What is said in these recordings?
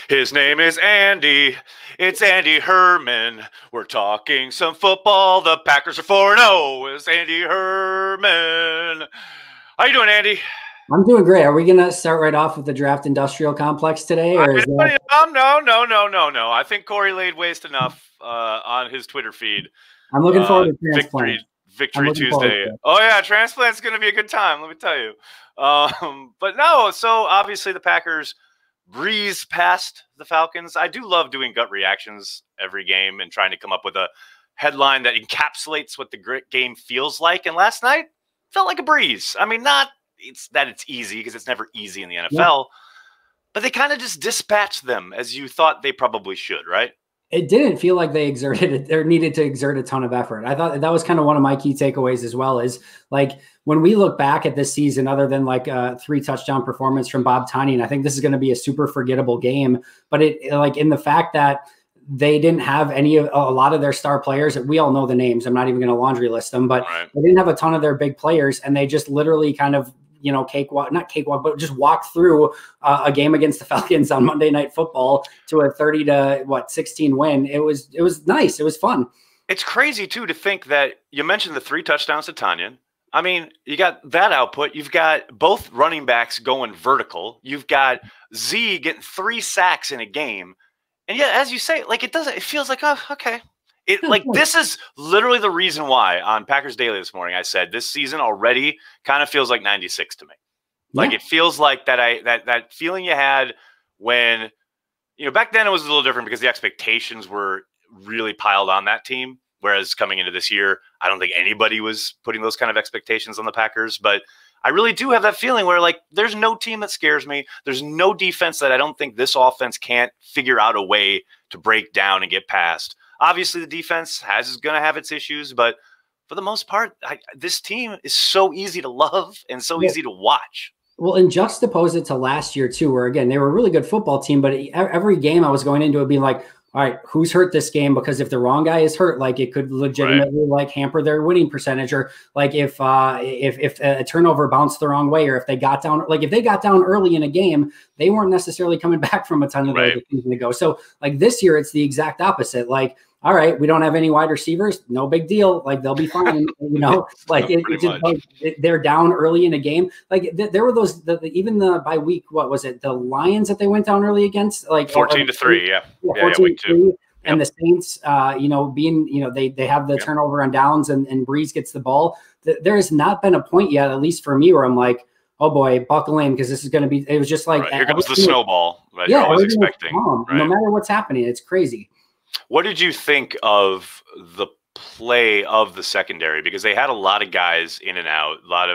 His name is Andy. It's Andy Herman. We're talking some football. The Packers are 4-0. It's Andy Herman. How you doing, Andy? I'm doing great. Are we going to start right off with the draft industrial complex today? Or is that... No. I think Corey laid waste enough on his Twitter feed. I'm looking forward to transplant. Victory Tuesday. Oh, yeah, transplant's going to be a good time, let me tell you. But no, so obviously the Packers breeze past the Falcons. I do love doing gut reactions every game and trying to come up with a headline that encapsulates what the game feels like. And last night felt like a breeze. I mean, not it's easy because it's never easy in the NFL, but they kind of just dispatched them as you thought they probably should, right? It didn't feel like they exerted or needed to exert a ton of effort. I thought that was kind of one of my key takeaways as well, is like when we look back at this season, other than like a 3 touchdown performance from Bob Tonyan, I think this is going to be a super forgettable game. But it like in the fact that they didn't have a lot of their star players. We all know the names. I'm not even going to laundry list them, but They didn't have a ton of their big players, and they just literally kind of, not cakewalk, but just walk through a game against the Falcons on Monday Night Football to a 30-16 win. It was nice. It was fun. It's crazy too to think that you mentioned the 3 touchdowns to Tonyan. I mean, you got that output. You've got both running backs going vertical. You've got Z getting 3 sacks in a game. And yeah, as you say, like it feels like, oh, okay. This is literally the reason why on Packers Daily this morning I said this season already kind of feels like 96 to me. Like it feels like that feeling you had when, back then it was a little different because the expectations were really piled on that team. Whereas coming into this year, I don't think anybody was putting those kind of expectations on the Packers. But I really do have that feeling where like there's no team that scares me. There's no defense that I don't think this offense can't figure out a way to break down and get past. Obviously, the defense is going to have its issues, but for the most part, this team is so easy to love and so easy to watch. Well, and juxtapose it to last year, too, where, again, they were a really good football team, but every game I was going into it being like, all right, who's hurt this game? Because if the wrong guy is hurt, like it could legitimately like hamper their winning percentage, or like if a turnover bounced the wrong way, or if they got down early in a game, they weren't necessarily coming back from a ton of those season ago. So like this year, it's the exact opposite. Like, all right, we don't have any wide receivers, no big deal. Like they'll be fine, Like they're down early in a game. Like there were those even by week, what was it? The Lions that they went down early against, like 14-3, yeah, week 2. And the Saints, they have the turnover on downs and Breeze gets the ball. There has not been a point yet, at least for me, where I'm like, oh boy, buckle in because this is going to be. It was just like here comes the snowball that you're always expecting. No matter what's happening, it's crazy. What did you think of the play of the secondary? Because they had a lot of guys in and out, not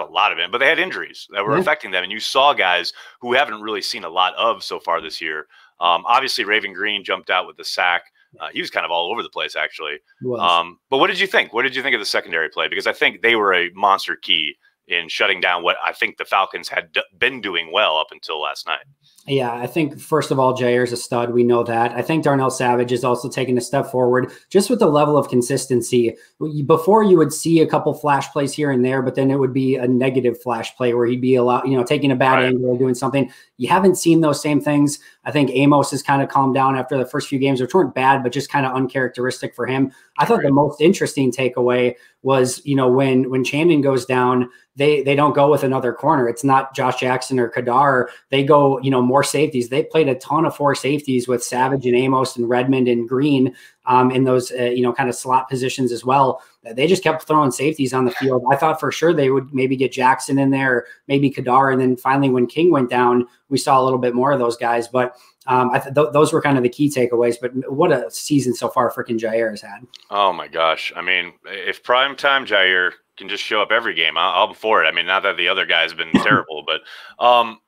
a lot of it, but they had injuries that were affecting them. And you saw guys who haven't really seen a lot of so far this year. Obviously, Raven Green jumped out with the sack. He was kind of all over the place, actually. But what did you think? What did you think of the secondary play? Because I think they were a monster key in shutting down what I think the Falcons had been doing well up until last night. Yeah, I think, first of all, Jair's a stud. We know that. I think Darnell Savage is also taking a step forward just with the level of consistency. Before, you would see a couple flash plays here and there, but then it would be a negative flash play where he'd be taking a bad angle or doing something. You haven't seen those same things. I think Amos has kind of calmed down after the first few games, which weren't bad, but just kind of uncharacteristic for him. I thought the most interesting takeaway was, when Chandon goes down, they don't go with another corner. It's not Josh Jackson or Kadar. They go, more safeties. They played a ton of 4 safeties with Savage and Amos and Redmond and Green in those, kind of slot positions as well. They just kept throwing safeties on the field. I thought for sure they would maybe get Jackson in there, or maybe Kadar. And then finally, when King went down, we saw a little bit more of those guys. But those were kind of the key takeaways. But what a season so far freaking Jair has had. Oh, my gosh. I mean, if primetime Jair can just show up every game, I'll be for it. I mean, not that the other guys have been terrible, but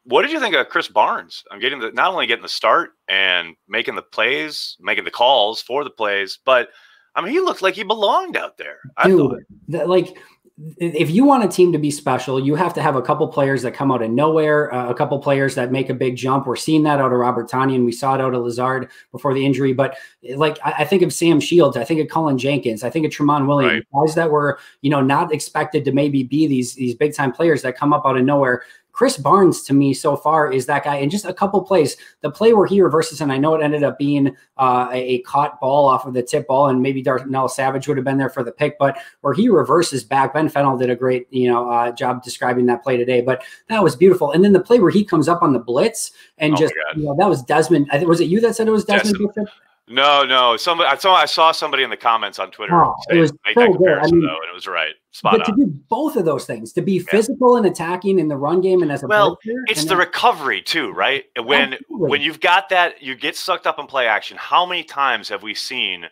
what did you think of Chris Barnes? I'm not only getting the start and making the plays, making the calls for the plays, but I mean, he looked like he belonged out there. If you want a team to be special, you have to have a couple players that come out of nowhere, a couple players that make a big jump. We're seeing that out of Robert Tonyan. We saw it out of Lazard before the injury. But I think of Sam Shields. I think of Cullen Jenkins. I think of Tremont Williams, guys that were, not expected to maybe be these big time players that come up out of nowhere. Chris Barnes to me so far is that guy. And just a couple plays, the play where he reverses, and I know it ended up being a caught ball off of the tip ball, and maybe Darnell Savage would have been there for the pick, but where he reverses back, Ben Fennell did a great job describing that play today, but that was beautiful. And then the play where he comes up on the blitz and that was Desmond. I think, was it you that said it was Desmond Bishop? No. Somebody I saw somebody in the comments on Twitter it was make so that good. comparison, though, and it was right. Spot on. To do both of those things, to be physical and attacking in the run game and as a blitzer, it's the recovery too, right? When you've got that, you get sucked up in play action. How many times have we seen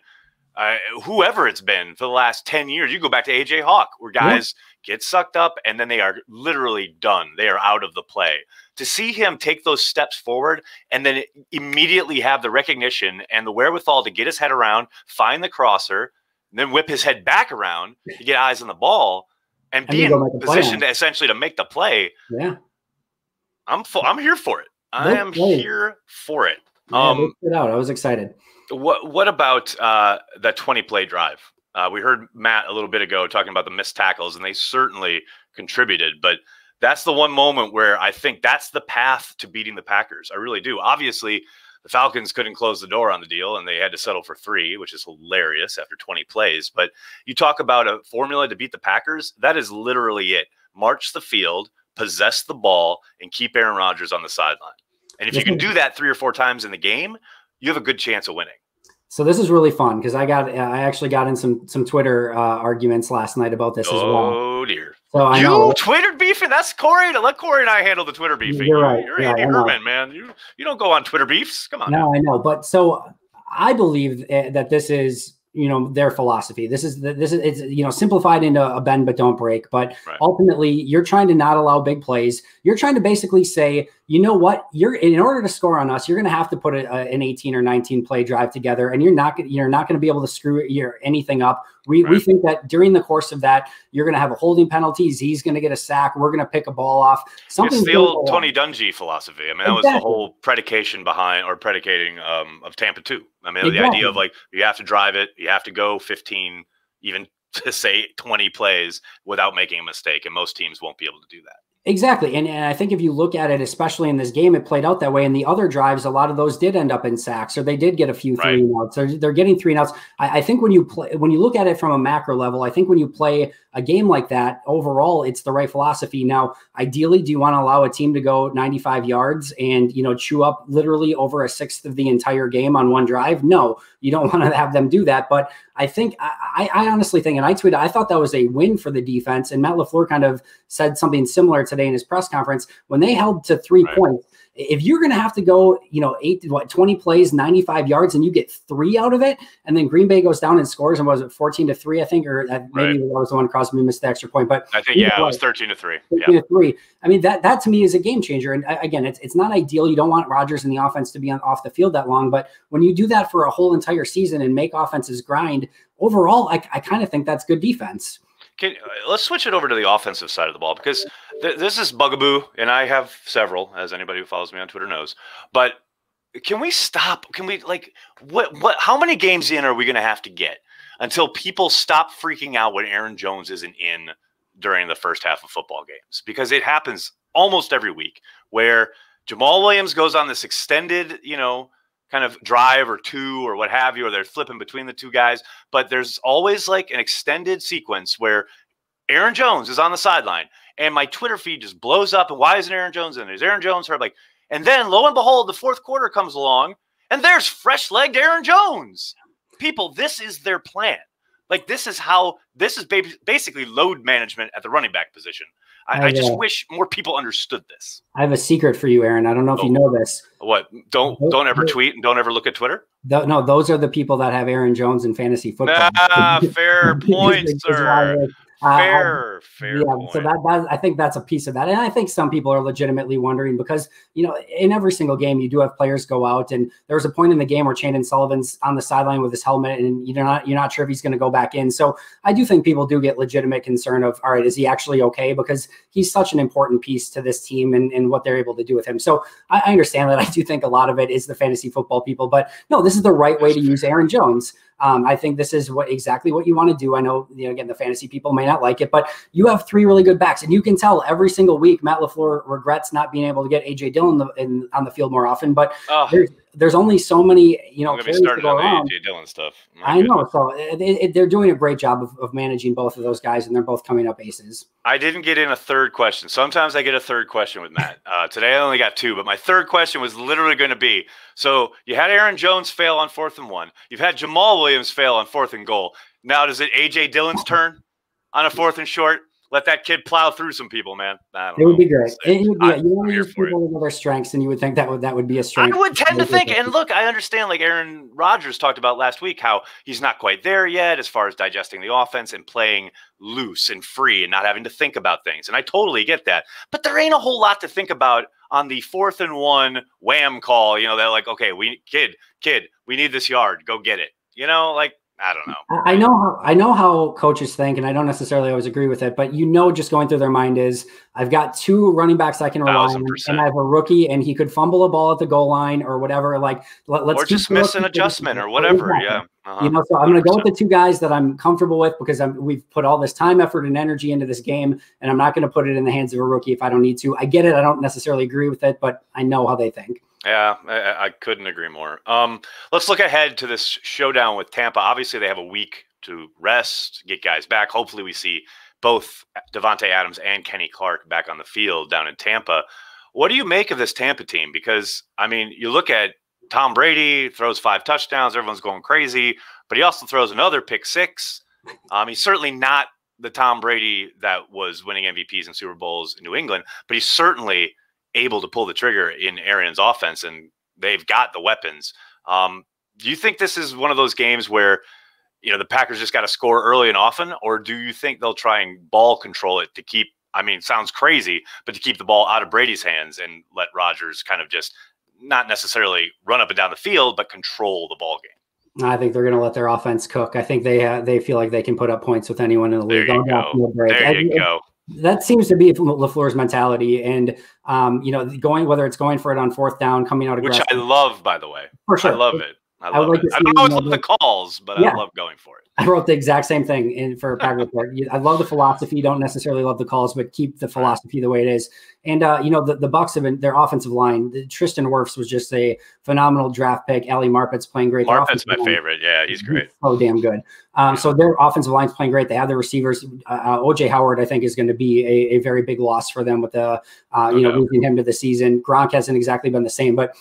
whoever it's been for the last 10 years? You go back to AJ Hawk, where guys get sucked up and then they are literally done. They are out of the play. To see him take those steps forward and then immediately have the recognition and the wherewithal to get his head around, find the crosser, and then whip his head back around to get eyes on the ball and be in position to essentially to make the play. Yeah. I'm here for it. I am here for it. Yeah, I was excited. What about that 20-play drive? We heard Matt a little bit ago talking about the missed tackles, and they certainly contributed. But that's the one moment where I think that's the path to beating the Packers. I really do. Obviously, the Falcons couldn't close the door on the deal, and they had to settle for 3, which is hilarious after 20 plays. But you talk about a formula to beat the Packers, that is literally it. March the field, possess the ball, and keep Aaron Rodgers on the sideline. And if you can do that 3 or 4 times in the game, you have a good chance of winning. So this is really fun because I actually got in some Twitter arguments last night about this as well. Oh dear! So you Twitter beefing? That's Corey. Let Corey and I handle the Twitter beefing. You're right. You're Andy Herman, man. You don't go on Twitter beefs. Come on. No, I know. But so I believe that this is their philosophy. This is it's simplified into a bend but don't break. But ultimately, you're trying to not allow big plays. You're trying to basically say, you know what? In order to score on us, you're going to have to put an 18 or 19 play drive together, and you're not going to be able to screw anything up. We think that during the course of that, you're going to have a holding penalty. Z's going to get a sack. We're going to pick a ball off. It's the old Tony Dungy philosophy. I mean, that was the whole predicating of Tampa 2. I mean, the idea of you have to drive it, you have to go 15, even to say 20 plays without making a mistake, and most teams won't be able to do that. Exactly. And I think if you look at it, especially in this game, it played out that way. And the other drives, a lot of those did end up in sacks, or they did get a few 3-and-outs. They're getting 3-and-outs. I think when you look at it from a macro level, I think when you play a game like that, overall, it's the right philosophy. Now, ideally, do you want to allow a team to go 95 yards and, chew up literally over a sixth of the entire game on one drive? No, you don't want to have them do that. But I think, I honestly think, and I tweeted, I thought that was a win for the defense. And Matt LaFleur kind of said something similar today in his press conference when they held to 3 points. If you're going to have to go, 20 plays, 95 yards, and you get 3 out of it, and then Green Bay goes down and scores, and was it 14-3, I think, or maybe that was the one Crosby missed the extra point. But I think, it was 13-3. 13-3. I mean, that to me is a game changer. And again, it's not ideal. You don't want Rodgers and the offense to be off the field that long. But when you do that for a whole entire season and make offenses grind, overall, I kind of think that's good defense. Let's switch it over to the offensive side of the ball, because this is bugaboo, and I have several, as anybody who follows me on Twitter knows. But can we stop? Can we what? How many games in are we going to have to get until people stop freaking out when Aaron Jones isn't in during the first half of football games? Because it happens almost every week where Jamal Williams goes on this extended, kind of drive or 2 or what have you, or they're flipping between the 2 guys. But there's always an extended sequence where Aaron Jones is on the sideline and my Twitter feed just blows up. And why isn't Aaron Jones in? Is Aaron Jones hurt? And then lo and behold, the fourth quarter comes along and there's fresh-legged Aaron Jones. People, this is their plan. This is basically load management at the running back position. I just wish more people understood this. I have a secret for you, Aaron. I don't know if you know this. What? Don't ever tweet and don't ever look at Twitter? No, those are the people that have Aaron Jones in fantasy football. Fair point, sir. Fair point. So that I think that's a piece of that. And I think some people are legitimately wondering because, in every single game, you do have players go out. And there was a point in the game where Chandon Sullivan's on the sideline with his helmet and you're not sure if he's going to go back in. So I do think people do get legitimate concern of, all right, is he actually okay? Because he's such an important piece to this team and what they're able to do with him. So I understand that. I do think a lot of it is the fantasy football people. But no, this is the right way to use Aaron Jones. I think this is exactly what you want to do. I know, again, the fantasy people may not like it, but you have 3 really good backs, and you can tell every single week Matt LaFleur regrets not being able to get AJ Dillon on the field more often. But there's only so many, carries to go around. The AJ Dillon stuff. I know. So they're doing a great job of managing both of those guys, and they're both coming up aces. I didn't get in a third question. Sometimes I get a third question with Matt. Today I only got 2, but my third question was literally going to be, so you had Aaron Jones fail on 4th and 1. You've had Jamal Williams fail on 4th and goal. Now is it AJ Dillon's turn on a 4th and short? Let that kid plow through some people, man. It would be great. You want to use people with their strengths, and you would think that would be a strength. I would tend to think, and look, I understand, like Aaron Rodgers talked about last week, how he's not quite there yet as far as digesting the offense and playing loose and free and not having to think about things. And I totally get that. But there ain't a whole lot to think about on the 4th and 1 wham call. They're like, okay, kid, we need this yard. Go get it. I don't know. I know how coaches think, and I don't necessarily always agree with it, but just going through their mind is, I've got 2 running backs I can rely on, and I have a rookie, and he could fumble a ball at the goal line or whatever. Let's or just miss an adjustment or whatever. Exactly. Yeah. So I'm going to go with the 2 guys that I'm comfortable with, because we've put all this time, effort, and energy into this game, and I'm not going to put it in the hands of a rookie if I don't need to. I get it. I don't necessarily agree with it, but I know how they think. Yeah, I couldn't agree more. Let's look ahead to this showdown with Tampa. Obviously, they have a week to rest, get guys back. Hopefully, we see both Davante Adams and Kenny Clark back on the field down in Tampa. What do you make of this Tampa team? Because, you look at Tom Brady, throws 5 touchdowns. Everyone's going crazy. But he also throws another pick 6. He's certainly not the Tom Brady that was winning MVPs and Super Bowls in New England, but he's certainly able to pull the trigger in Arians' offense, and they've got the weapons. Do you think this is one of those games where, the Packers just got to score early and often, or do you think they'll try and ball control it to keep, it sounds crazy, but to keep the ball out of Brady's hands and let Rodgers kind of just not necessarily run up and down the field, but control the ball game? I think they're going to let their offense cook. I think they feel like they can put up points with anyone in the league. There you go. That seems to be LaFleur's mentality, and whether it's going for it on 4th down, coming out aggressive, which I love, by the way. For sure, I love it. I love it. I don't always love the calls, but I love going for it. I wrote the exact same thing for Pack Report. I love the philosophy. Don't necessarily love the calls, but keep the philosophy the way it is. And, the Bucs have been, their offensive line, Tristan Wirfs was just a phenomenal draft pick. Ali Marpet's playing great. Marpet's my favorite. Yeah, he's great. So damn good. So their offensive line's playing great. They have the receivers. OJ Howard, I think, is going to be a very big loss for them with the, losing him to the season. Gronk hasn't exactly been the same. But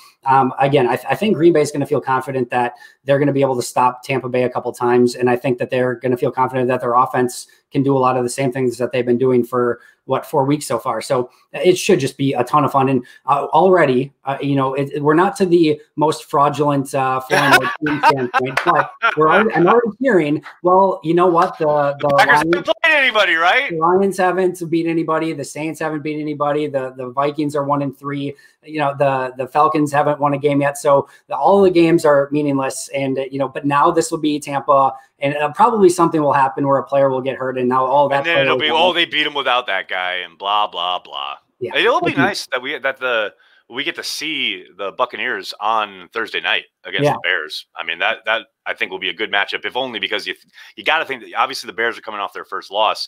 again, I think Green Bay is going to feel confident that they're going to be able to stop Tampa Bay a couple times. And I think that they're going to feel confident that their offense can do a lot of the same things that they've been doing for 4 weeks so far. So it should just be a ton of fun. And already, we're not to the most fraudulent team standpoint, but I'm already hearing, well, you know what? The Packers haven't played anybody, right? The Lions haven't beat anybody. The Saints haven't beat anybody. The Vikings are 1-3. The Falcons haven't won a game yet. So all of the games are meaningless. And, but now this will be Tampa, and probably something will happen where a player will get hurt. And now all that. And then it'll be, they beat him without that guy and blah, blah, blah. Yeah. It'll be nice that we get to see the Buccaneers on Thursday night against the Bears. That I think will be a good matchup, if only because you got to think that obviously the Bears are coming off their first loss.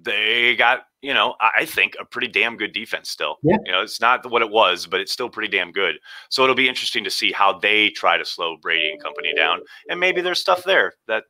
They got, I think a pretty damn good defense still. Yeah. It's not what it was, but it's still pretty damn good. So it'll be interesting to see how they try to slow Brady and company down. And maybe there's stuff there that,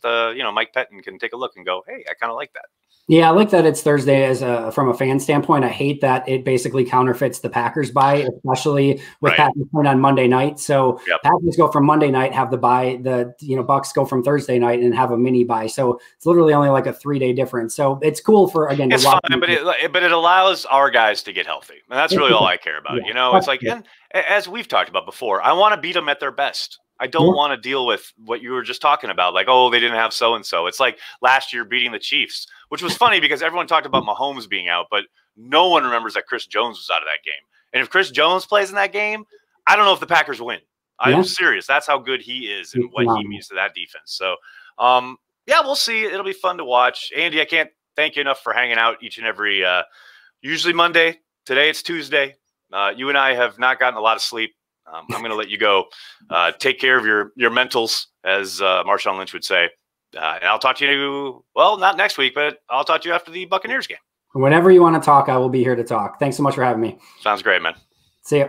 Mike Pettin can take a look and go, hey, I kind of like that. Yeah, I like that it's Thursday from a fan standpoint. I hate that it basically counterfeits the Packers bye, especially with Packers playing on Monday night. So Packers go from Monday night, have the bye. The Bucs go from Thursday night and have a mini bye. So it's literally only like a 3-day difference. So it's cool for it's fine, but it allows our guys to get healthy, and that's really all I care about. It's like, and as we've talked about before, I want to beat them at their best. I don't want to deal with what you were just talking about, like, oh, they didn't have so-and-so. It's like last year beating the Chiefs, which was funny because everyone talked about Mahomes being out, but no one remembers that Chris Jones was out of that game. And if Chris Jones plays in that game, I don't know if the Packers win. I'm serious. That's how good he is and what he means to that defense. So, we'll see. It'll be fun to watch. Andy, I can't thank you enough for hanging out each and every usually Monday. Today it's Tuesday. You and I have not gotten a lot of sleep. I'm going to let you go. Take care of your mentals, as Marshawn Lynch would say. And I'll talk to you, well, not next week, but I'll talk to you after the Buccaneers game. Whenever you want to talk, I will be here to talk. Thanks so much for having me. Sounds great, man. See ya.